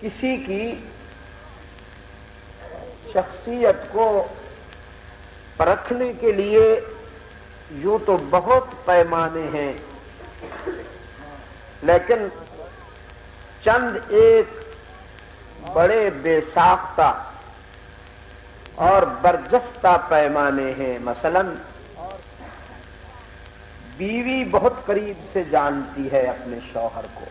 کسی کی شخصیت کو پرکھنے کے لیے یوں تو بہت پیمانے ہیں، لیکن چند ایک بڑے بے ساختہ اور برجستہ پیمانے ہیں۔ مثلا بیوی بہت قریب سے جانتی ہے اپنے شوہر کو،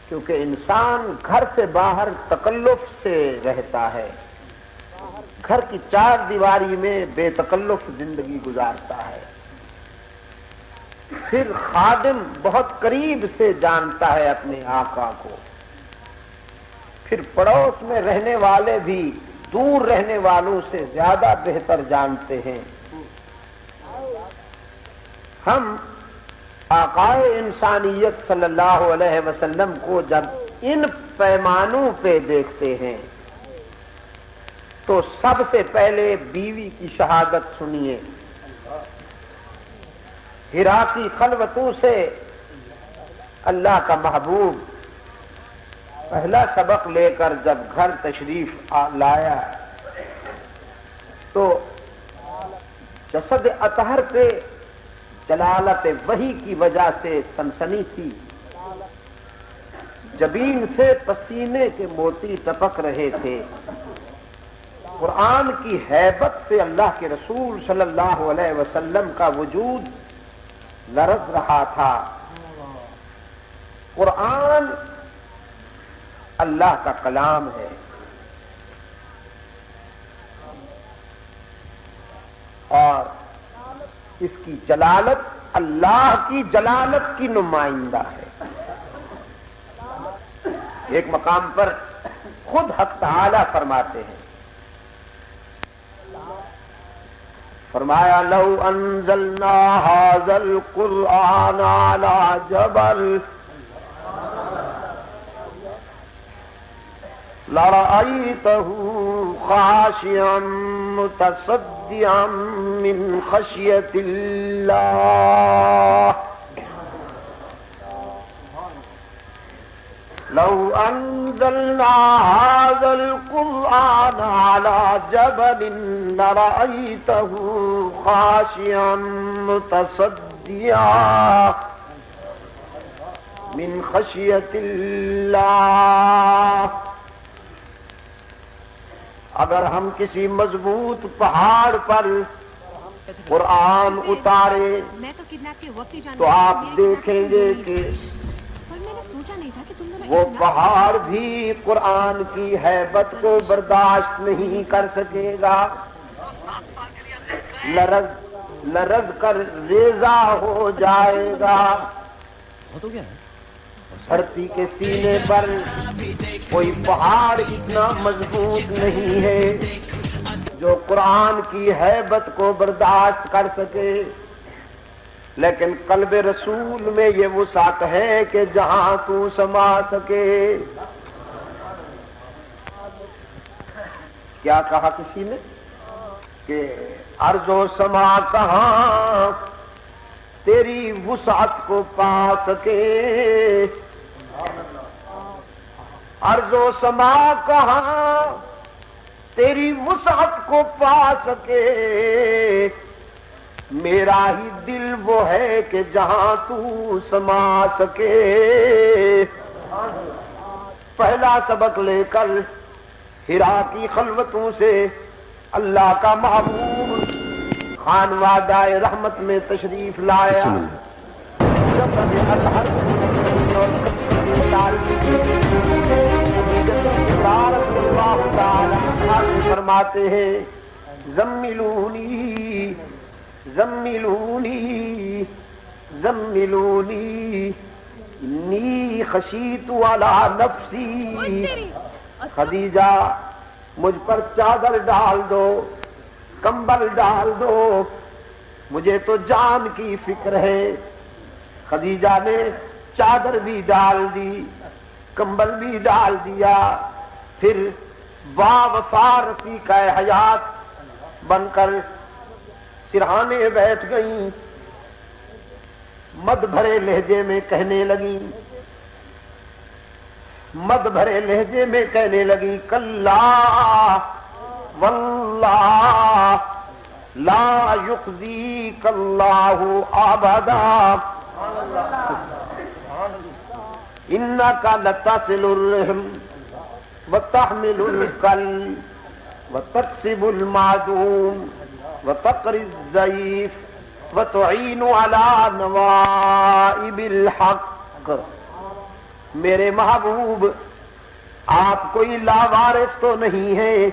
کیونکہ انسان گھر سے باہر تکلف سے رہتا ہے، گھر کی چار دیواری میں بے تکلف زندگی گزارتا ہے۔ پھر خادم بہت قریب سے جانتا ہے اپنے آقا کو، پھر پڑوس میں رہنے والے بھی دور رہنے والوں سے زیادہ بہتر جانتے ہیں۔ ہم آقائے انسانیت صلی اللہ علیہ وسلم کو جب ان پیمانوں پہ دیکھتے ہیں تو سب سے پہلے بیوی کی شہادت سنیے۔ حرا کی خلوتوں سے اللہ کا محبوب پہلا سبق لے کر جب گھر تشریف لایا تو جسد اطہر پہ جلالت وحی کی وجہ سے سنسنی تھی، جبین سے پسینے کے موتی ٹپک رہے تھے، قرآن کی ہیبت سے اللہ کے رسول صلی اللہ علیہ وسلم کا وجود لرز رہا تھا۔ قرآن اللہ کا کلام ہے، اور اس کی جلالت اللہ کی جلالت کی نمائندہ ہے۔ ایک مقام پر خود حق تعالی فرماتے ہیں، فرمایا لو انزلنا هذا القرآن على جبل لرأيته خاشعا متصدعا من خشية الله لو أنزلنا هذا القرآن على جبل لرأيته خاشعا متصدعا من خشية الله اگر ہم کسی مضبوط پہاڑ پر قرآن اتارے تو آپ دیکھیں گے کہ وہ پہاڑ بھی قرآن کی ہیبت کو برداشت نہیں کر سکے گا، لرز کر ریزہ ہو جائے گا۔ دھرتی کے سینے پر کوئی پہاڑ اتنا مضبوط نہیں ہے جو قرآن کی ہیبت کو برداشت کر سکے، لیکن قلب رسول میں یہ وسعت ہے کہ جہاں تو سما سکے۔ کیا کہا کسی نے کہ ارض و سما کہاں تیری وسعت کو پا سکے، ارض و سما کہاں تیری وسعت کو پا سکے، میرا ہی دل وہ ہے کہ جہاں تو سما سکے۔ پہلا سبق لے کر حرا کی خلوتوں سے اللہ کا محبوب خانوادہ رحمت میں تشریف لایا۔ فرماتے ہیں زملونی زملونی زملونی انی خشیت علی نفسی، خدیجہ مجھ پر چادر ڈال دو، کمبل ڈال دو، مجھے تو جان کی فکر ہے۔ خدیجہ نے چادر بھی ڈال دی، کمبل بھی ڈال دیا، پھر وفا رفیقہ حیات بن کر سرہانے بیٹھ گئیں، مد بھرے لہجے میں کہنے لگیں مد بھرے لہجے میں کہنے لگی کلا واللہ لا یخزیک اللہ ابدا انک لتصل الرحم وتحمل الکل وتکسب المعدوم وتقری الضعیف وتعین علی نوائب الحق۔ میرے محبوب آپ کوئی لاوارث تو نہیں ہیں،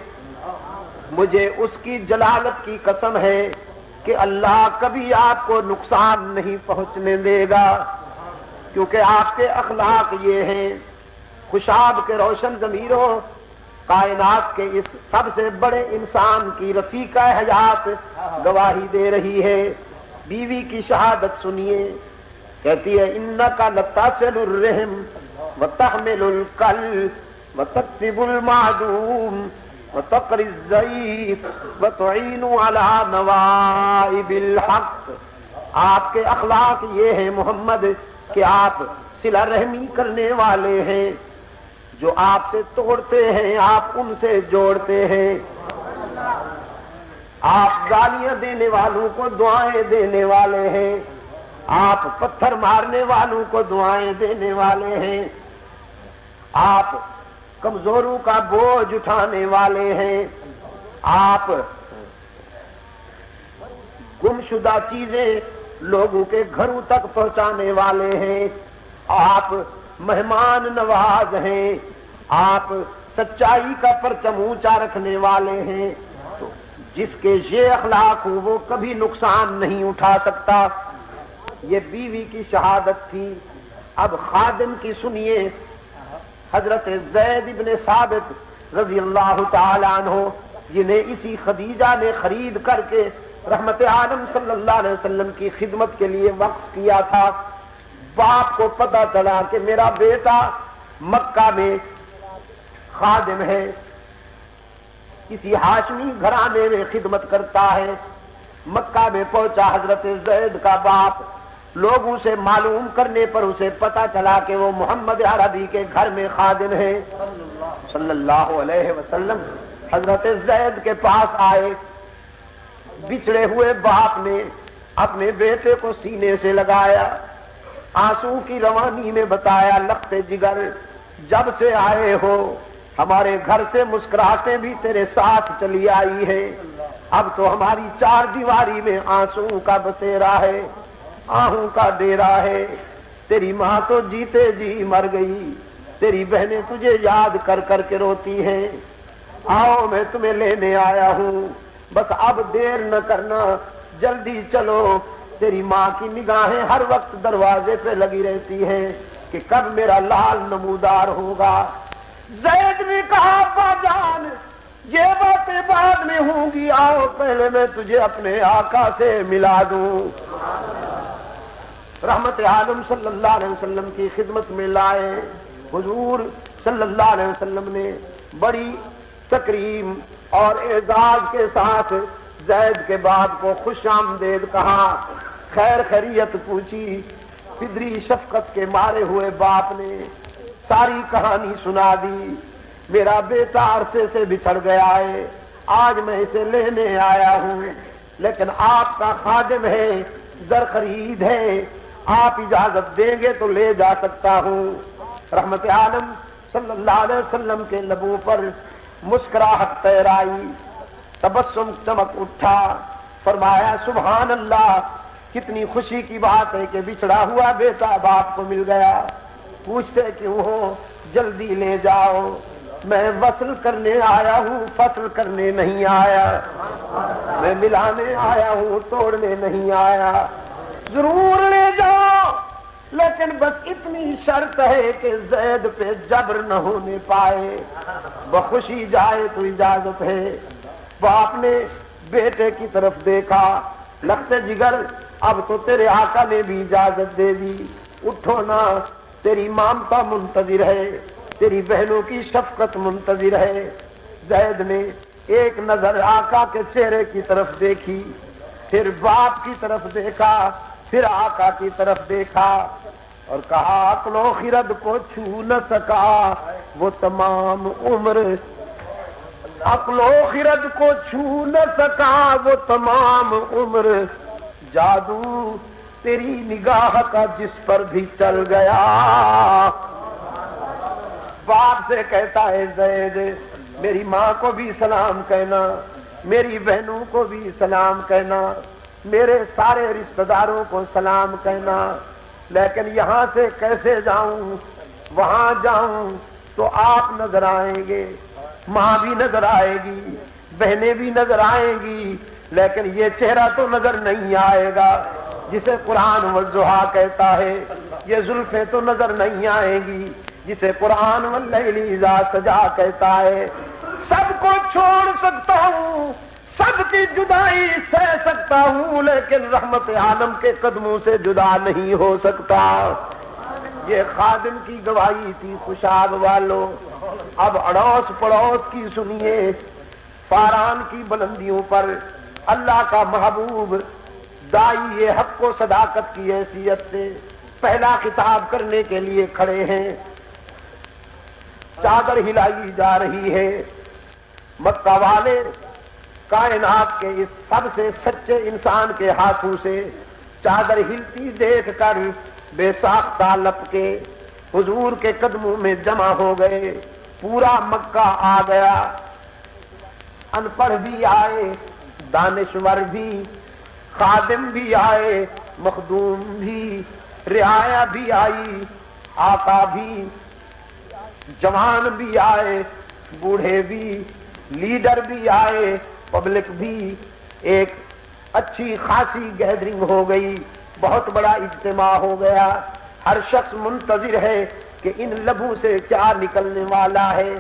مجھے اس کی جلالت کی قسم ہے کہ اللہ کبھی آپ کو نقصان نہیں پہنچنے دے گا، کیونکہ آپ کے اخلاق یہ ہیں۔ خوشاب کے روشن ضمیروں، کائنات کے اس سب سے بڑے انسان کی رفیقہ حیات گواہی دے رہی ہے۔ بیوی کی شہادت سنیے، کہتی ہے انک لتصل الرحم وتحمل الکل وتکسب المعدوم وتقری الضعیف وتعین علی نوائب الحق۔ آپ کے اخلاق یہ ہیں محمد کہ آپ صلہ رحمی کرنے والے ہیں، جو آپ سے توڑتے ہیں آپ ان سے جوڑتے ہیں، آپ گالیاں دینے والوں کو دعائیں دینے والے ہیں، آپ پتھر مارنے والوں کو دعائیں دینے والے ہیں، آپ کمزوروں کا بوجھ اٹھانے والے ہیں، آپ گمشدہ چیزیں لوگوں کے گھروں تک پہنچانے والے ہیں، آپ مہمان نواز ہیں، آپ سچائی کا پرچم اونچا رکھنے والے ہیں۔ تو جس کے یہ اخلاق ہوں وہ کبھی نقصان نہیں اٹھا سکتا۔ یہ بیوی کی شہادت تھی۔ اب خادم کی سنیے، حضرت زید بن ثابت رضی اللہ تعالی عنہ، جنہیں اسی خدیجہ نے خرید کر کے رحمت عالم صلی اللہ علیہ وسلم کی خدمت کے لیے وقف کیا تھا۔ باپ کو پتہ چلا کہ میرا بیٹا مکہ میں خادم ہے، کسی ہاشمی گھرانے میں خدمت کرتا ہے۔ مکہ میں پہنچا حضرت زید کا باپ، لوگوں سے معلوم کرنے پر اسے پتا چلا کہ وہ محمد عربی کے گھر میں خادم ہے صلی اللہ علیہ وسلم۔ حضرت زید کے پاس آئے، بچھڑے ہوئے باپ نے اپنے بیٹے کو سینے سے لگایا، آنسو کی روانی میں بتایا لخت جگر جب سے آئے ہو ہمارے گھر سے مسکراہٹیں بھی تیرے ساتھ چلی آئی ہے، اب تو ہماری چار دیواری میں آنسو کا بسیرا ہے، آہوں کا ڈیرا ہے، تیری ماں تو جیتے جی مر گئی، تیری بہنیں تجھے یاد کر کر کے روتی ہیں، آؤ میں تمہیں لینے آیا ہوں، بس اب دیر نہ کرنا، جلدی چلو۔ تیری ماں کی نگاہیں ہر وقت دروازے پہ لگی رہتی ہیں کہ کب میرا لال نمودار ہوگا۔ زید نے کہا ابا جان یہ باتیں بعد میں ہوں گی، آؤ پہلے میں تجھے اپنے آقا سے ملا دوں۔ رحمت عالم صلی اللہ علیہ وسلم کی خدمت میں لائے، حضور صلی اللہ علیہ وسلم نے بڑی تکریم اور اعزاز کے ساتھ زید کے باپ کو خوش آمدید کہا، خیر خیریت پوچھی۔ فدری شفقت کے مارے ہوئے باپ نے ساری کہانی سنا دی، میرا بیٹا عرصے سے بچھڑ گیا ہے، آج میں اسے لینے آیا ہوں، لیکن آپ کا خادم ہے، زر خرید ہے، آپ اجازت دیں گے تو لے جا سکتا ہوں۔ رحمت عالم صلی اللہ علیہ وسلم کے لبوں پر مسکراہٹ تیر آئی، تبسم چمک اٹھا، فرمایا سبحان اللہ، کتنی خوشی کی بات ہے کہ بچھڑا ہوا بیٹا باپ کو مل گیا، پوچھتے کیوں ہو، جلدی لے جاؤ، میں وصل کرنے آیا ہوں، فصل کرنے نہیں آیا، میں ملانے آیا ہوں، توڑنے نہیں آیا، ضرور لے جاؤ، لیکن بس اتنی شرط ہے کہ زید پہ جبر نہ ہونے پائے، بخوشی جائے تو اجازت ہے۔ باپ نے بیٹے کی طرف دیکھا، لگتے جگر اب تو تیرے آقا نے بھی اجازت دے دی، اٹھو نا، تیری مامتا منتظر ہے، تیری بہنوں کی شفقت منتظر ہے۔ زید نے ایک نظر آقا کے چہرے کی طرف دیکھی، پھر باپ کی طرف دیکھا، پھر آقا کی طرف دیکھا اور کہا عقل و خرد کو چھو نہ سکا وہ تمام عمر عقل و خرد کو چھو نہ سکا، وہ تمام عمر جادو تیری نگاہ کا جس پر بھی چل گیا۔ باپ سے کہتا ہے زید میری ماں کو بھی سلام کہنا، میری بہنوں کو بھی سلام کہنا، میرے سارے رشتہ داروں کو سلام کہنا، لیکن یہاں سے کیسے جاؤں؟ وہاں جاؤں تو آپ نظر آئیں گے، ماں بھی نظر آئے گی، بہنیں بھی نظر آئیں گی، لیکن یہ چہرہ تو نظر نہیں آئے گا جسے قرآن والضحیٰ کہتا ہے، یہ زلفیں تو نظر نہیں آئیں گی جسے قرآن واللیل اذا سجا کہتا ہے۔ سب کو چھوڑ سکتا ہوں، سب کی جدائی سہ سکتا ہوں، لیکن رحمت عالم کے قدموں سے جدا نہیں ہو سکتا۔ یہ خادم کی گواہی تھی خوشاب والوں۔ اب اڑوس پڑوس کی سنیے، فاران کی بلندیوں پر اللہ کا محبوب دائی حق و صداقت کی حیثیت سے پہلا خطاب کرنے کے لیے کھڑے ہیں۔ چادر ہلائی جا رہی ہے، مکہ والے کائنات کے اس سب سے سچے انسان کے ہاتھوں سے چادر ہلتی دیکھ کر بے ساختہ لپ کے حضور کے قدموں میں جمع ہو گئے۔ پورا مکہ آ گیا، ان پڑھ بھی آئے، دانشور بھی، خادم بھی آئے، مخدوم بھی، رعایا بھی آئی، آقا بھی، جوان بھی آئے، بوڑھے بھی، لیڈر بھی آئے، پبلک بھی۔ ایک اچھی خاصی گیدرنگ ہو گئی، بہت بڑا اجتماع ہو گیا۔ ہر شخص منتظر ہے کہ ان لبوں سے کیا نکلنے والا ہے۔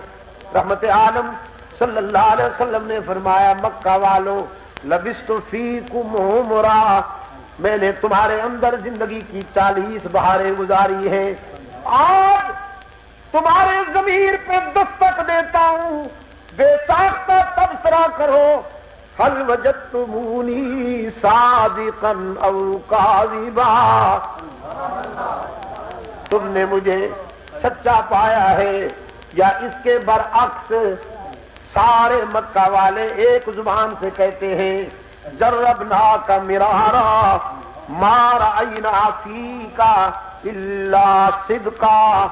رحمت عالم صلی اللہ علیہ وسلم نے فرمایا مکہ والوں لبثت فیکم عمرا، میں نے تمہارے اندر زندگی کی 40 بہاریں گزاری ہیں، آج تمہارے ضمیر پہ دستک دیتا ہوں، بے ساختہ تبصرہ کرو، هل وجدتمونی صادقا او کاذبا، تم نے مجھے سچا پایا ہے یا اس کے برعکس؟ سارے مکہ والے ایک زبان سے کہتے ہیں جربناک مرارا ما رأینا فیک الا صدقا،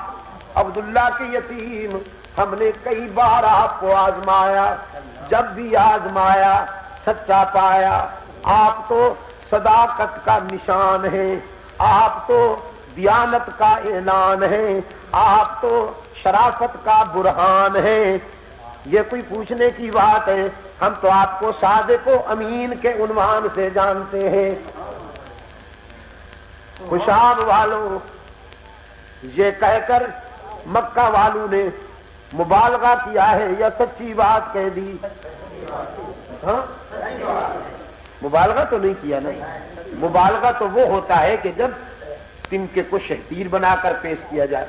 عبداللہ کے یتیم ہم نے کئی بار آپ کو آزمایا، جب بھی آزمایا سچا پایا۔ آپ تو صداقت کا نشان ہے، آپ تو دیانت کا اعلان ہے، آپ تو شرافت کا برہان ہے۔ یہ کوئی پوچھنے کی بات ہے؟ ہم تو آپ کو صادق و امین کے عنوان سے جانتے ہیں۔ خوشاب والوں، یہ کہہ کر مکہ والوں نے مبالغہ کیا ہے یا سچی بات کہہ دی؟ ہاں، مبالغہ تو نہیں کیا نا۔ مبالغہ تو وہ ہوتا ہے کہ جب تنکے کو شہتیر بنا کر پیش کیا جائے،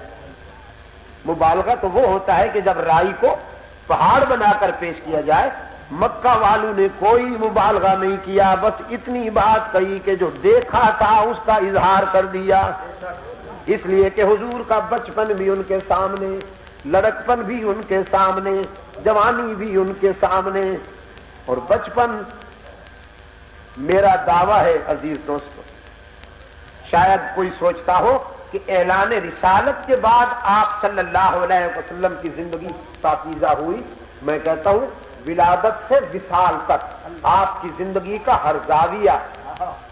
مبالغہ تو وہ ہوتا ہے کہ جب رائی کو پہاڑ بنا کر پیش کیا جائے۔ مکہ والوں نے کوئی مبالغہ نہیں کیا، بس اتنی بات کہی کہ جو دیکھا تھا اس کا اظہار کر دیا، اس لیے کہ حضور کا بچپن بھی ان کے سامنے، لڑکپن بھی ان کے سامنے، جوانی بھی ان کے سامنے۔ اور بچپن، میرا دعویٰ ہے عزیز دوستو، شاید کوئی سوچتا ہو کہ اعلان رسالت کے بعد آپ صلی اللہ علیہ وسلم کی زندگی پاکیزہ ہوئی۔ میں کہتا ہوں ولادت سے وصال تک آپ کی زندگی کا ہر زاویہ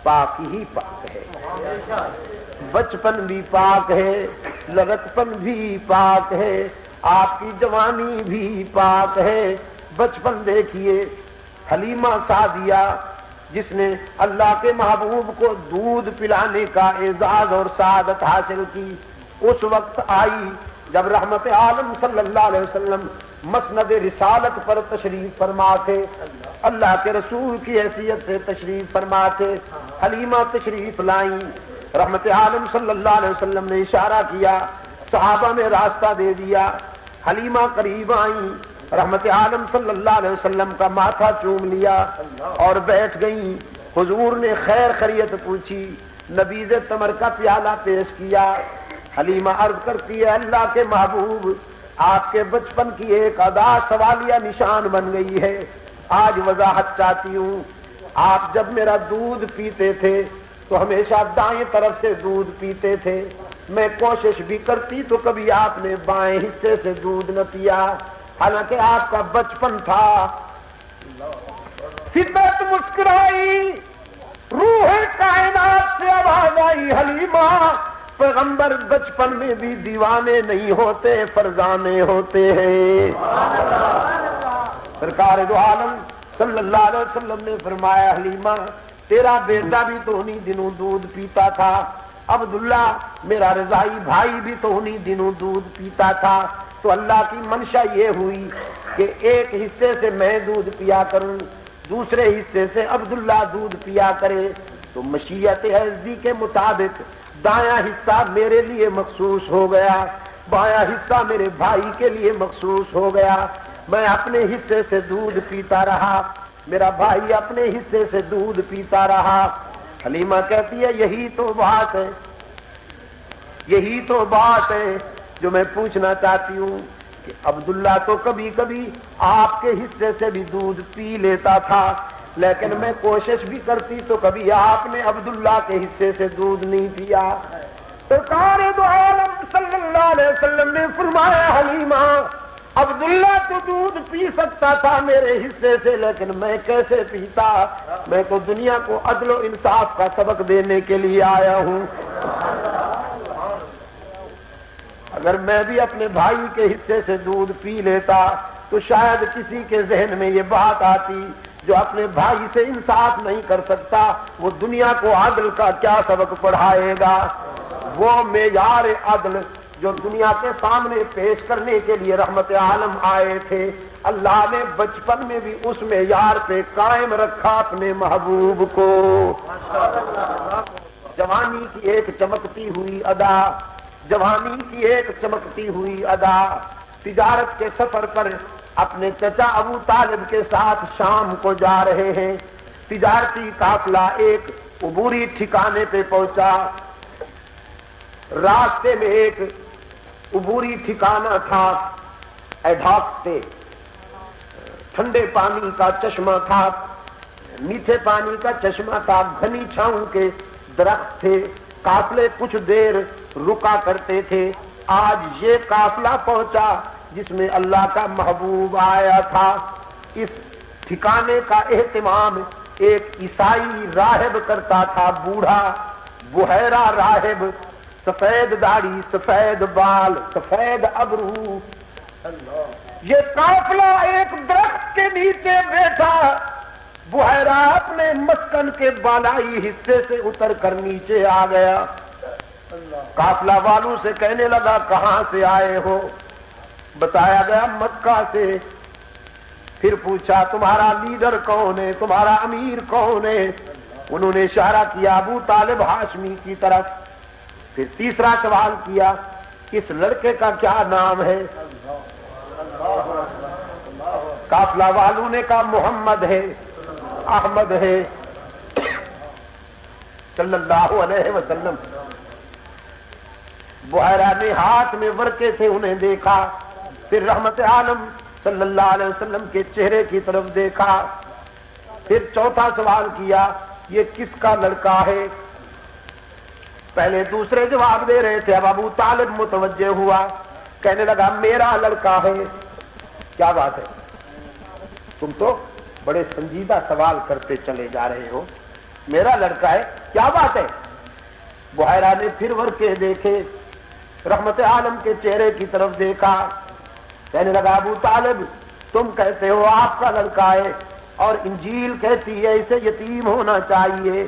پاک ہی پاک ہے۔ بچپن بھی پاک ہے، لڑکپن بھی پاک ہے، آپ کی جوانی بھی پاک ہے۔ بچپن دیکھیے، حلیمہ سعدیہ جس نے اللہ کے محبوب کو دودھ پلانے کا اعزاز اور سعادت حاصل کی، اس وقت آئی جب رحمت عالم صلی اللہ علیہ وسلم مسند رسالت پر تشریف فرما تھے، اللہ کے رسول کی حیثیت سے تشریف فرما تھے۔ حلیمہ تشریف لائیں، رحمت عالم صلی اللہ علیہ وسلم نے اشارہ کیا، صحابہ نے راستہ دے دیا، حلیمہ قریب آئیں، رحمت عالم صلی اللہ علیہ وسلم کا ماتھا چوم لیا اور بیٹھ گئیں۔ حضور نے خیر خیریت پوچھی، نبیذ تمر کا پیالہ پیش کیا۔ حلیمہ عرض کرتی ہے اللہ کے محبوب آپ کے بچپن کی ایک ادا سوالیہ نشان بن گئی ہے. آج وضاحت چاہتی ہوں. آپ جب میرا دودھ پیتے تھے تو ہمیشہ دائیں طرف سے دودھ پیتے تھے. میں کوشش بھی کرتی تو کبھی آپ نے بائیں حصے سے دودھ نہ پیا، حالانکہ آپ کا بچپن تھا. فطرت مسکرائی، روح کائنات سے آواز آئی، حلیمہ پیغمبر بچپن میں بھی دیوانے نہیں ہوتے، فرزانے ہوتے ہیں. سرکار دو عالم صلی اللہ علیہ وسلم نے فرمایا حلیمہ تیرا بیٹا بھی تو انہی دنوں دودھ پیتا تھا، عبداللہ میرا رضائی بھائی بھی تو انہی دنوں دودھ پیتا تھا. تو اللہ کی منشا یہ ہوئی کہ ایک حصے سے میں دودھ پیا کروں، دوسرے حصے سے عبداللہ دودھ پیا کرے. تو مشیت ہستی کے مطابق دایاں حصہ میرے لیے مخصوص ہو گیا، بایاں حصہ میرے بھائی کے لیے مخصوص ہو گیا. میں اپنے حصے سے دودھ پیتا رہا، میرا بھائی اپنے حصے سے دودھ پیتا رہا. حلیمہ کہتی ہے یہی تو بات ہے، یہی تو بات ہے جو میں پوچھنا چاہتی ہوں کہ عبداللہ تو کبھی کبھی آپ کے حصے سے بھی دودھ پی لیتا تھا، لیکن میں کوشش بھی کرتی تو کبھی آپ نے عبداللہ کے حصے سے دودھ نہیں پیا. سرکار دو عالم صلی اللہ علیہ وسلم نے فرمایا حلیمہ عبداللہ تو دودھ پی سکتا تھا میرے حصے سے، لیکن میں کیسے پیتا؟ میں تو دنیا کو عدل و انصاف کا سبق دینے کے لیے آیا ہوں. اگر میں بھی اپنے بھائی کے حصے سے دودھ پی لیتا تو شاید کسی کے ذہن میں یہ بات آتی جو اپنے بھائی سے انصاف نہیں کر سکتا وہ دنیا کو عدل کا کیا سبق پڑھائے گا. وہ معیار عدل جو دنیا کے سامنے پیش کرنے کے لیے رحمت عالم آئے تھے، اللہ نے بچپن میں بھی اس معیار پہ قائم رکھا اپنے محبوب کو. جوانی کی ایک چمکتی ہوئی ادا، جوانی کی ایک چمکتی ہوئی ادا. تجارت کے سفر پر اپنے چچا ابو طالب کے ساتھ شام کو جا رہے ہیں. تجارتی قافلہ ایک عبوری ٹھکانے پہ پہنچا. راستے میں ایک عبوری ٹھکانہ تھا، ایڈھاک سے ٹھنڈے پانی کا چشمہ تھا، میٹھے پانی کا چشمہ تھا، گھنی چھاؤں کے درخت تھے. قافلے کچھ دیر رکا کرتے تھے. آج یہ قافلہ پہنچا جس میں اللہ کا محبوب آیا تھا. اس ٹھکانے کا اہتمام ایک عیسائی راہب کرتا تھا، بوڑھا بحیرہ راہب، سفید داڑھی، سفید بال، سفید ابرو. یہ قافلہ ایک درخت کے نیچے بیٹھا. بحیرہ اپنے مسکن کے بالائی حصے سے اتر کر نیچے آ گیا. قافلہ والوں سے کہنے لگا کہاں سے آئے ہو؟ بتایا گیا مکہ سے. پھر پوچھا تمہارا لیڈر کون ہے، تمہارا امیر کون ہے؟ انہوں نے اشارہ کیا ابو طالب ہاشمی کی طرف. پھر تیسرا سوال کیا اس لڑکے کا کیا نام ہے؟ قافلہ والوں نے کہا محمد ہے، احمد ہے صلی اللہ علیہ وسلم. بحیرہ نے ہاتھ میں ورقے تھے انہیں دیکھا. پھر رحمت عالم صلی اللہ علیہ وسلم کے چہرے کی طرف دیکھا. پھر چوتھا سوال کیا یہ کس کا لڑکا ہے؟ پہلے دوسرے جواب دے رہے تھے، اب ابو طالب متوجہ ہوا، کہنے لگا میرا لڑکا ہے. کیا بات ہے، تم تو بڑے سنجیدہ سوال کرتے چلے جا رہے ہو. میرا لڑکا ہے، کیا بات ہے؟ بحیرہ نے پھر ورقے دیکھے، رحمت عالم کے چہرے کی طرف دیکھا، کہنے لگا ابو طالب تم کہتے ہو آپ کا لڑکا ہے اور انجیل کہتی ہے اسے یتیم ہونا چاہیے.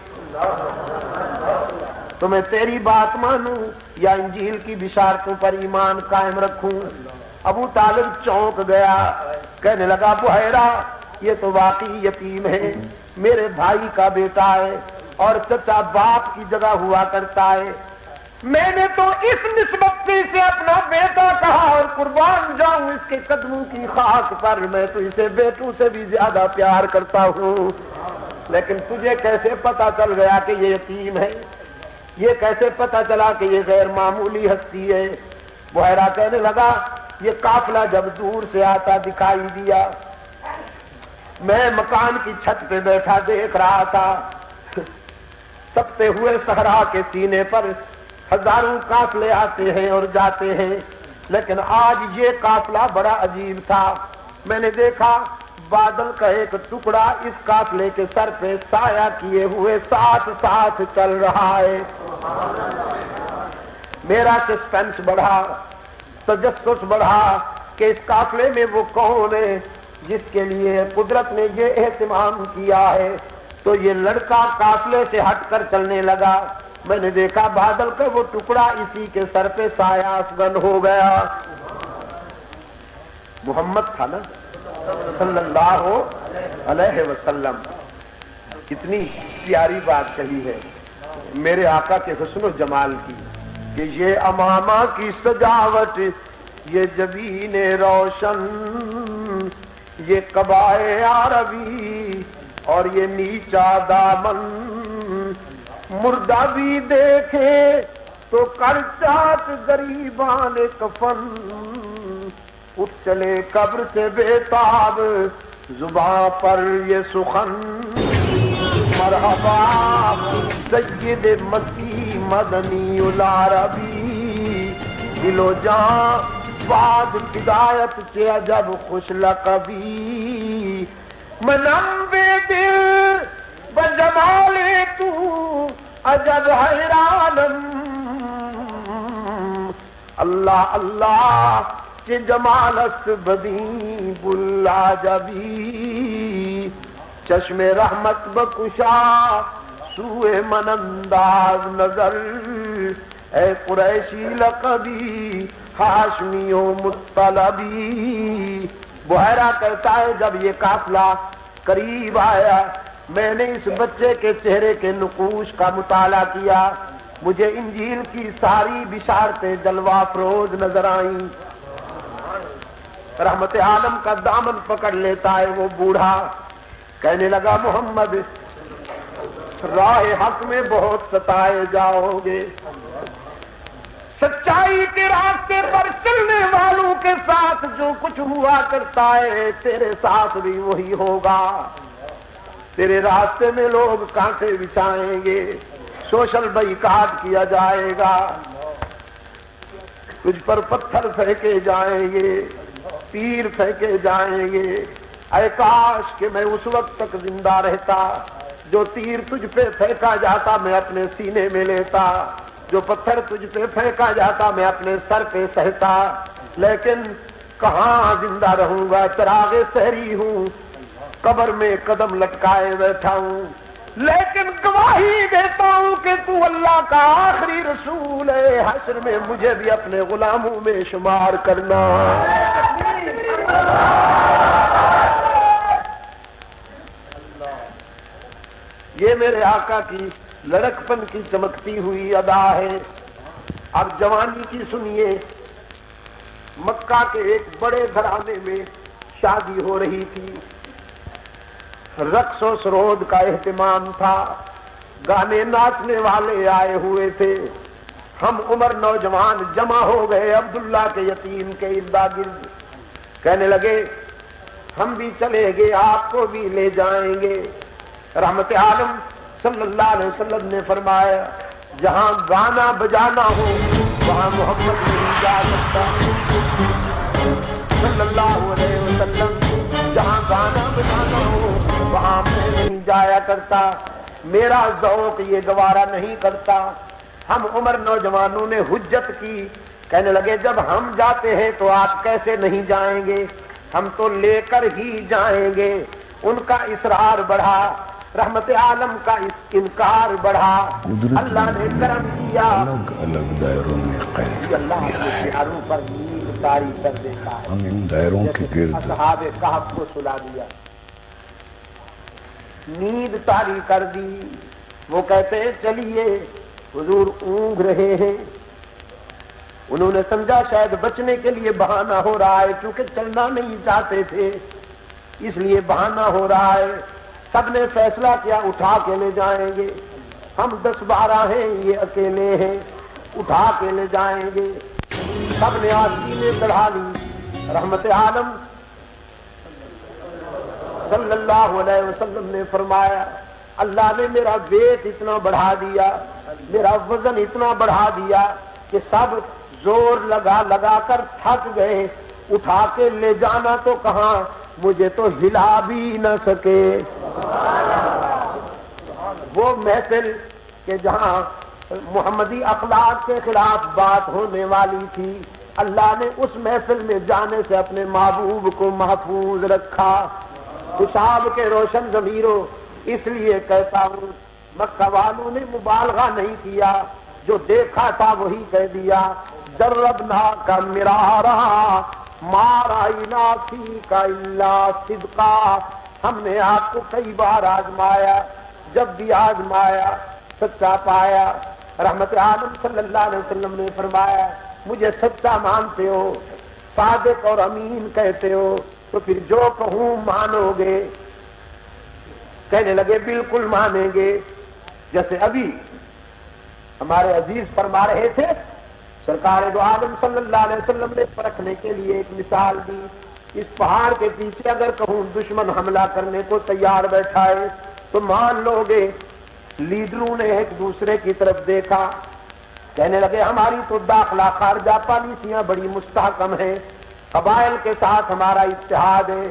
تو میں تیری بات مانوں یا انجیل کی بشارتوں پر ایمان قائم رکھوں؟ ابو طالب چونک گیا، کہنے لگا بحیرہ یہ تو واقعی یتیم ہے، میرے بھائی کا بیٹا ہے اور چچا باپ کی جگہ ہوا کرتا ہے. میں نے تو اس نسبت سے اسے اپنا بیٹا کہا اور قربان جاؤں اس کے قدموں کی خاک پر، میں تو اسے بیٹوں سے بھی زیادہ پیار کرتا ہوں. لیکن تجھے کیسے پتا چل گیا کہ یہ یتیم ہے؟ یہ کیسے پتا چلا کہ یہ غیر معمولی ہستی ہے؟ بحیرہ کہنے لگا یہ قافلہ جب دور سے آتا دکھائی دیا، میں مکان کی چھت پہ بیٹھا دیکھ رہا تھا، تپتے ہوئے صحرا کے سینے پر ہزاروں قافلے آتے ہیں اور جاتے ہیں، لیکن آج یہ قافلہ بڑا عجیب تھا۔ میں نے دیکھا بادل کا ایک ٹکڑا اس قافلے کے سر پہ سایہ کیے ہوئے ساتھ ساتھ چل رہا ہے۔ میرا سسپینس بڑھا، تجسس بڑھا کہ اس قافلے میں وہ کون ہے جس کے لیے قدرت نے یہ اہتمام کیا ہے۔ تو یہ لڑکا قافلے سے ہٹ کر چلنے لگا، میں نے دیکھا بادل کا وہ ٹکڑا اسی کے سر پہ سایہ افغن ہو گیا۔ محمد تھا نا صلی اللہ علیہ وسلم، کتنی پیاری بات کہی ہے میرے آقا کے حسن و جمال کی کہ یہ امامہ کی سجاوٹ، یہ جبین روشن، یہ قبائے عربی اور یہ نیچا دامن، مردہ بھی دیکھے تو کر چاک غریبان کفن، اٹھ چلے قبر سے بےتاب زباں پر یہ سخن، مرحبا سید مکی مدنی العربی، دل و جان بعد ہدایت کے عجب خوش لقبی، منم بے دل بجمال تو عجب حیرانم، اللہ اللہ چه جمال است بدی بلعجبی، چشم رحمت بکشا سوئے من انداز نظر، اے قریشی لقبی ہاشمی و مطلبی۔ بحیرہ کہتا ہے جب یہ قافلہ قریب آیا میں نے اس بچے کے چہرے کے نقوش کا مطالعہ کیا، مجھے انجیل کی ساری بشارتیں جلوہ افروز نظر آئیں۔ رحمت عالم کا دامن پکڑ لیتا ہے وہ بوڑھا، کہنے لگا محمد راہ حق میں بہت ستائے جاؤ گے، سچائی کے راستے پر چلنے والوں کے ساتھ جو کچھ ہوا کرتا ہے تیرے ساتھ بھی وہی ہوگا، تیرے راستے میں لوگ کانٹے بچھائیں گے، سوشل بائیکاٹ کیا جائے گا، تجھ پر پتھر پھینکے جائیں گے، تیر پھینکے جائیں گے، اے کاش کہ میں اس وقت تک زندہ رہتا، جو تیر تجھ پہ پھینکا جاتا میں اپنے سینے میں لیتا، جو پتھر تجھ پہ پھینکا جاتا میں اپنے سر پہ سہتا، لیکن کہاں زندہ رہوں گا، چراغ سحری ہوں، قبر میں قدم لٹکائے بیٹھا ہوں، لیکن گواہی دیتا ہوں کہ تو اللہ کا آخری رسول ہے، حشر میں مجھے بھی اپنے غلاموں میں شمار کرنا۔ یہ میرے آقا کی لڑکپن کی چمکتی ہوئی ادا ہے۔ اب جوانی کی سنیے، مکہ کے ایک بڑے گھرانے میں شادی ہو رہی تھی، رقص و سرود کا اہتمام تھا، گانے ناچنے والے آئے ہوئے تھے، ہم عمر نوجوان جمع ہو گئے عبداللہ کے یتیم کے ارد گرد، کہنے لگے ہم بھی چلیں گے آپ کو بھی لے جائیں گے۔ رحمت عالم صلی اللہ علیہ وسلم نے فرمایا جہاں گانا بجانا ہو وہاں محمد نہیں جا سکتا، صلی اللہ علیہ وسلم جہاں گانا بجانا ہو وہاں میں نہیں جایا کرتا، میرا ذوق یہ گوارا نہیں کرتا۔ ہم عمر نوجوانوں نے حجت کی، کہنے لگے جب ہم جاتے ہیں تو آپ کیسے نہیں جائیں گے، ہم تو لے کر ہی جائیں گے۔ ان کا اصرار بڑھا، رحمت عالم کا انکار بڑھا، اللہ نے کرم کیا، الگ الگ دائروں میں قید اللہ کے پیاروں پر نیند طاری کر دیتا ہے، ہم ان دائروں کے گرد اصحاب کہف کو سلا دیا، نیند طاری کر دی۔ وہ کہتے ہیں چلیے، حضور اونگ رہے ہیں، انہوں نے سمجھا شاید بچنے کے لیے بہانہ ہو رہا ہے، کیونکہ چلنا نہیں چاہتے تھے اس لیے بہانہ ہو رہا ہے۔ سب نے فیصلہ کیا اٹھا کے لے جائیں گے، ہم 10-12 ہیں، یہ اکیلے ہیں، اٹھا کے لے جائیں گے۔ سب نے آستینیں چڑھا لی، رحمت عالم صلی اللہ علیہ وسلم نے فرمایا اللہ نے میرا ویٹ اتنا بڑھا دیا، میرا وزن اتنا بڑھا دیا کہ سب زور لگا لگا کر تھک گئے، اٹھا کے لے جانا تو کہاں، مجھے تو ہلا بھی نہ سکے۔ وہ محفل کہ جہاں محمدی اخلاق کے خلاف بات ہونے والی تھی، اللہ نے اس محفل میں جانے سے اپنے محبوب کو محفوظ رکھا۔ خوشاب کے روشن ضمیروں، اس لیے کہتا ہوں مکہ والوں نے مبالغہ نہیں کیا، جو دیکھا تھا وہی کہہ دیا، جربنا کا مرارا ما رأینا فیک الا صدقا، ہم نے آپ کو کئی بار آزمایا، جب بھی آزمایا سچا پایا۔ رحمت عالم صلی اللہ علیہ وسلم نے فرمایا مجھے سچا مانتے ہو، صادق اور امین کہتے ہو، تو پھر جو کہوں مانو گے؟ کہنے لگے بالکل مانیں گے۔ جیسے ابھی ہمارے عزیز فرما رہے تھے، سرکار دو عالم صلی اللہ علیہ وسلم نے پرکھنے کے لیے ایک مثال دی، اس پہاڑ کے پیچھے اگر کہوں دشمن حملہ کرنے کو تیار بیٹھا ہے تو مان لو گے؟ لیڈروں نے ایک دوسرے کی طرف دیکھا، کہنے لگے ہماری تو داخلہ خارجہ پالیسیاں بڑی مستحکم ہیں، قبائل کے ساتھ ہمارا اتحاد ہے،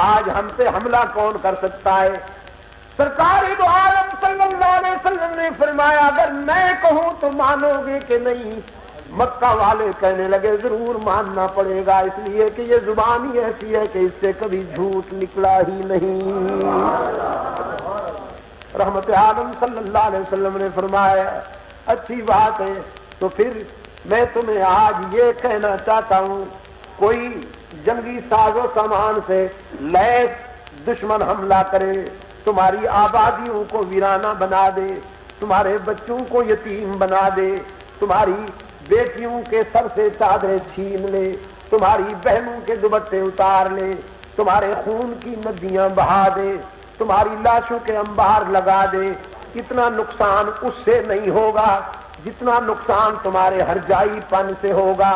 آج ہم پہ حملہ کون کر سکتا ہے؟ سرکار دو عالم صلی اللہ علیہ وسلم نے فرمایا اگر میں کہوں تو مانو گے کہ نہیں؟ مکہ والے کہنے لگے ضرور ماننا پڑے گا، اس لیے کہ یہ زبان ہی ایسی ہے کہ اس سے کبھی جھوٹ نکلا ہی نہیں۔ رحمت عالم صلی اللہ علیہ وسلم نے فرمایا اچھی بات ہے، تو پھر میں تمہیں آج یہ کہنا چاہتا ہوں، کوئی جنگی ساز و سامان سے لیس دشمن حملہ کرے، تمہاری آبادیوں کو ویرانہ بنا دے، تمہارے بچوں کو یتیم بنا دے، تمہاری بیٹیوں کے سر سے چادریں چھین لے، تمہاری بہنوں کے دوپٹے اتار لے، تمہارے خون کی ندیاں بہا دے، تمہاری لاشوں کے انبار لگا دے، کتنا نقصان اس سے نہیں ہوگا جتنا نقصان تمہارے ہرجائی پن سے ہوگا۔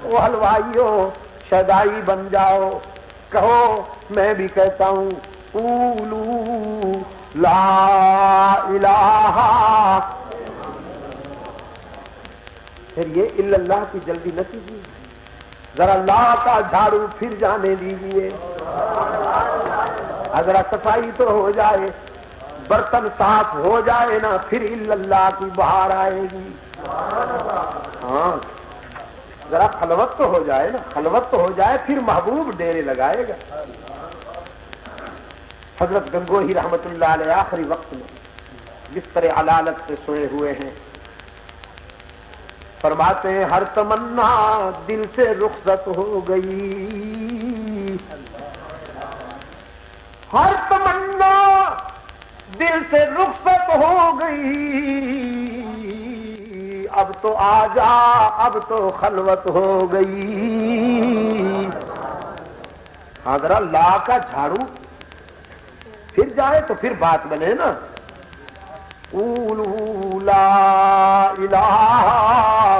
وہ حلوائیوں شدائی بن جاؤ، کہو میں بھی کہتا ہوں قولوا لا الہ، پھر یہ الا اللہ کی جلدی نہ کیجیے، ذرا لا کا جھاڑو پھر جانے دیجیے، اگر صفائی تو ہو جائے، برتن صاف ہو جائے نا، پھر الا اللہ کی بہار آئے گی۔ ہاں ذرا خلوت تو ہو جائے نا، خلوت تو ہو جائے، پھر محبوب ڈیرے لگائے گا۔ حضرت گنگوہی رحمت اللہ علیہ آخری وقت میں بستر علالت سے سوئے ہوئے ہیں، فرماتے ہیں ہر تمنا دل سے رخصت ہو گئی، ہر تمنا دل سے رخصت ہو گئی، اب تو آجا اب تو خلوت ہو گئی۔ ہاں ذرا لا کا جھاڑو پھر جائے تو پھر بات بنے نا۔ قولوا لا الہ،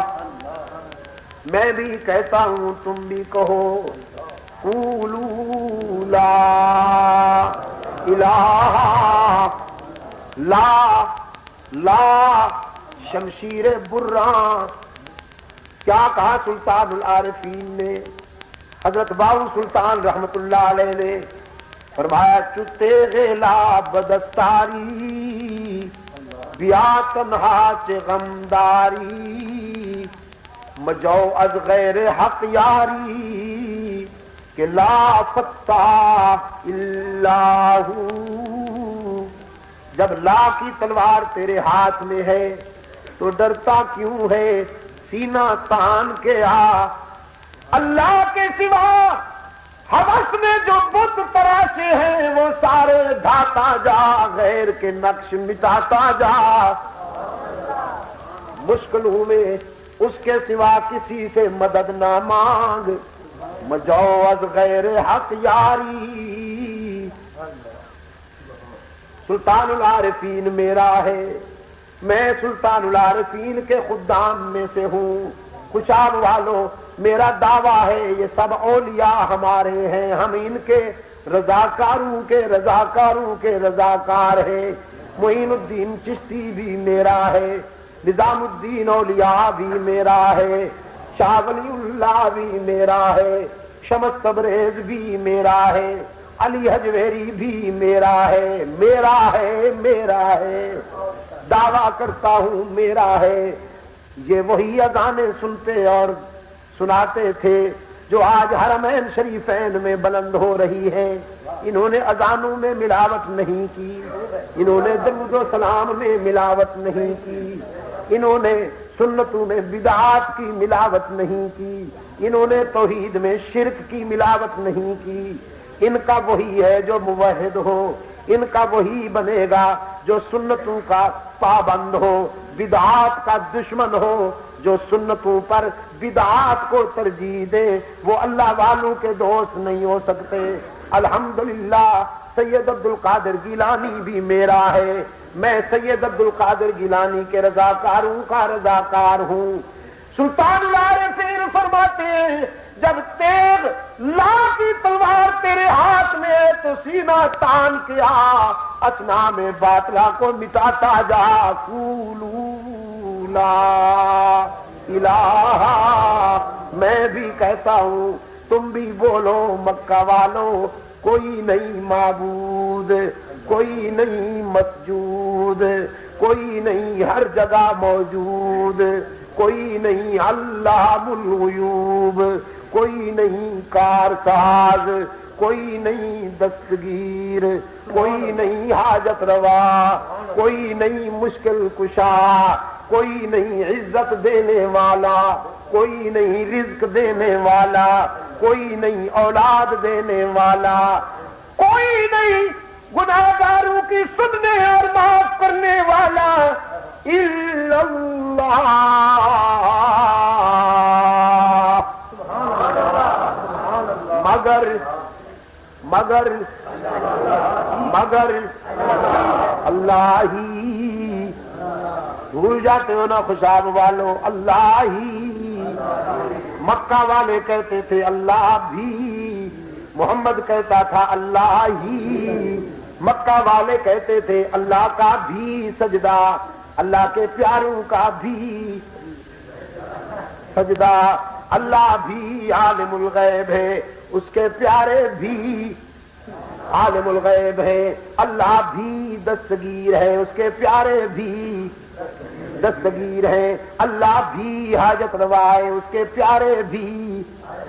میں بھی کہتا ہوں تم بھی کہو قولوا لا الہ، لا لا شمشیر براں، کیا کہا سلطان العارفین نے، حضرت باؤ سلطان رحمت اللہ علیہ نے فرمایا چتے غیلا بدستاری، بیا تنہا چ غمداری، مجو از غیر حق یاری، کہ لا فتح الا ہو، جب لا کی تلوار تیرے ہاتھ میں ہے تو ڈرتا کیوں ہے؟ سینہ تان کے آ، اللہ کے سوا حوث میں جو بت تراشے ہیں وہ سارے ڈھاتا جا، غیر کے نقش مٹاتا جا، مشکلوں میں اس کے سوا کسی سے مدد نہ مانگ، مجوز غیر حق یاری۔ سلطان العارفین میرا ہے، میں سلطان العارفین کے خدام میں سے ہوں۔ خوشاب والوں میرا دعویٰ ہے یہ سب اولیاء ہمارے ہیں، ہم ان کے رضاکاروں کے رضاکاروں کے رضاکار ہیں۔ معین الدین چشتی بھی میرا ہے، نظام الدین اولیاء بھی میرا ہے، شاہ ولی اللہ بھی میرا ہے، شمس تبریز بھی میرا ہے، علی حجویری بھی میرا ہے، میرا ہے میرا ہے، دعویٰ کرتا ہوں میرا ہے۔ یہ وہی اذانیں سنتے اور سناتے تھے جو آج حرمین شریفین میں بلند ہو رہی ہیں۔ انہوں نے اذانوں میں ملاوٹ نہیں کی، انہوں نے درود و سلام میں ملاوٹ نہیں کی، انہوں نے سنتوں میں بدعات کی ملاوٹ نہیں کی، انہوں نے توحید میں شرک کی ملاوٹ نہیں کی۔ ان کا وہی ہے جو موحد ہو، ان کا وہی بنے گا جو سنتوں کا پابند ہو، بدعات کا دشمن ہو۔ جو سنتوں پر بدعات کو ترجیح دے وہ اللہ والوں کے دوست نہیں ہو سکتے۔ الحمدللہ سید عبد القادر گیلانی بھی میرا ہے، میں سید عبد القادر گیلانی کے رضاکاروں کا رضاکار ہوں۔ سلطان العارفین فرماتے ہیں جب تیغ لا کی تلوار تیرے ہاتھ میں ہے تو سینہ تان کیا اسنا میں باطلا کو مٹاتا جا۔ قولوا لا الہ، میں بھی کہتا ہوں تم بھی بولو مکہ والوں، کوئی نہیں معبود، کوئی نہیں مسجود، کوئی نہیں ہر جگہ موجود، کوئی نہیں علام الغیوب، کوئی نہیں کارساز، کوئی نہیں دستگیر، کوئی نہیں حاجت روا، کوئی نہیں مشکل کشا، کوئی نہیں عزت دینے والا، کوئی نہیں رزق دینے والا، کوئی نہیں اولاد دینے والا، کوئی نہیں گناہگاروں کی سننے اور معاف کرنے والا الا اللہ۔ مگر اللہ ہی، بھول جاتے ہو نا خوشاب والوں، اللہ ہی۔ مکہ والے کہتے تھے اللہ بھی، محمد کہتا تھا اللہ ہی، مکہ والے کہتے تھے اللہ کا بھی سجدہ، اللہ کے پیاروں کا بھی سجدہ، اللہ بھی عالم الغیب ہے، اس کے پیارے بھی عالم الغیب ہے، اللہ بھی دستگیر ہے، اس کے پیارے بھی دستگیر ہے، اللہ بھی حاجت روا ہے، اس کے پیارے بھی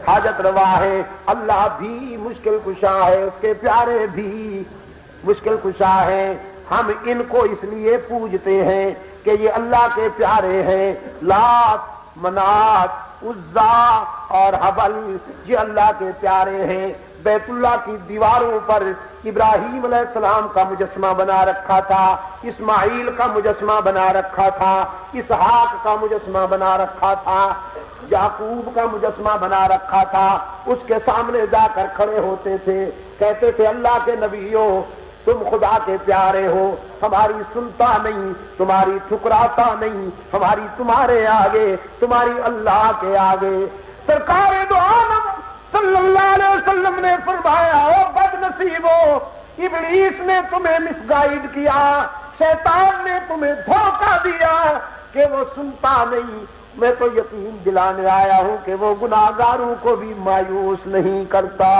حاجت روا ہے، اللہ بھی مشکل کشا ہے، اس کے پیارے بھی مشکل کشا ہے۔ ہم ان کو اس لیے پوجتے ہیں کہ یہ اللہ کے پیارے ہیں۔ لات، منات، عزا اور حبل یہ اللہ کے پیارے ہیں۔ بیت اللہ کی دیواروں پر ابراہیم علیہ السلام کا مجسمہ بنا رکھا تھا، اسماعیل کا مجسمہ بنا رکھا تھا، اسحاق کا مجسمہ بنا رکھا تھا، یعقوب کا مجسمہ بنا رکھا تھا۔ اس کے سامنے جا کر کھڑے ہوتے تھے، کہتے تھے اللہ کے نبیوں تم خدا کے پیارے ہو، ہماری سنتا نہیں، تمہاری ٹھکراتا نہیں، ہماری تمہارے آگے، تمہاری اللہ کے آگے۔ سرکار دو عالم صلی اللہ علیہ وسلم نے فرمایا او بد نصیبو، ابلیس نے تمہیں مس گائیڈ کیا، شیطان نے تمہیں دھوکہ دیا کہ وہ سنتا نہیں۔ میں تو یقین دلانے آیا ہوں کہ وہ گناہگاروں کو بھی مایوس نہیں کرتا۔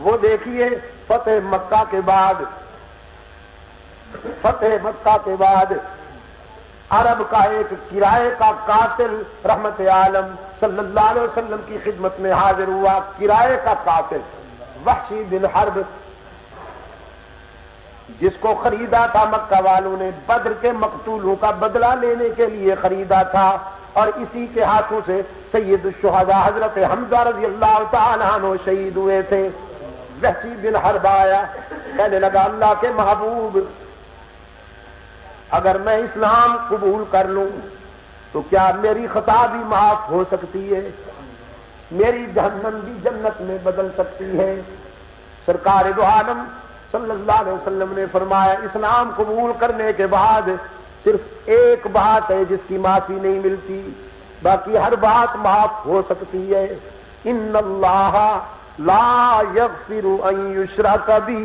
وہ دیکھیے فتح مکہ کے بعد عرب کا ایک کرائے کا قاتل رحمت عالم صلی اللہ علیہ وسلم کی خدمت میں حاضر ہوا۔ کرائے کا قاتل وحشی بن حرب، جس کو خریدا تھا مکہ والوں نے، بدر کے مقتولوں کا بدلہ لینے کے لیے خریدا تھا، اور اسی کے ہاتھوں سے سید الشہداء حضرت حمزہ رضی اللہ تعالی عنہ شہید ہوئے تھے۔ وحشی بن حرب آیا، کہنے لگا اللہ کے محبوب اگر میں اسلام قبول کر لوں تو کیا میری خطا بھی معاف ہو سکتی ہے، میری جہنم بھی جنت میں بدل سکتی ہے؟ سرکار دو عالم صلی اللہ علیہ وسلم نے فرمایا اسلام قبول کرنے کے بعد صرف ایک بات ہے جس کی معافی نہیں ملتی، باقی ہر بات معاف ہو سکتی ہے. ان اللہ لا یغفر ان یشرک بہ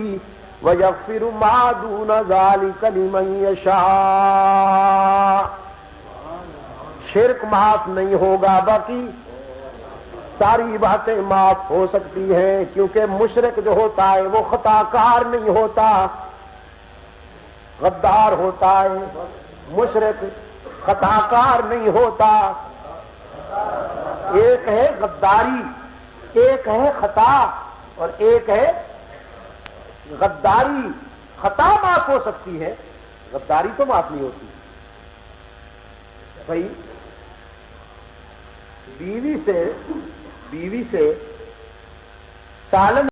ویغفر ما دون ذلک لمن یشاء. شرک معاف نہیں ہوگا، باقی ساری باتیں معاف ہو سکتی ہیں، کیونکہ مشرک جو ہوتا ہے وہ خطا کار نہیں ہوتا، غدار ہوتا ہے. مشرک خطا کار نہیں ہوتا. ایک ہے غداری، ایک ہے خطا، اور ایک ہے غداری. خطا معاف ہو سکتی ہے، غداری تو معاف نہیں ہوتی. بھائی بیوی سے سالن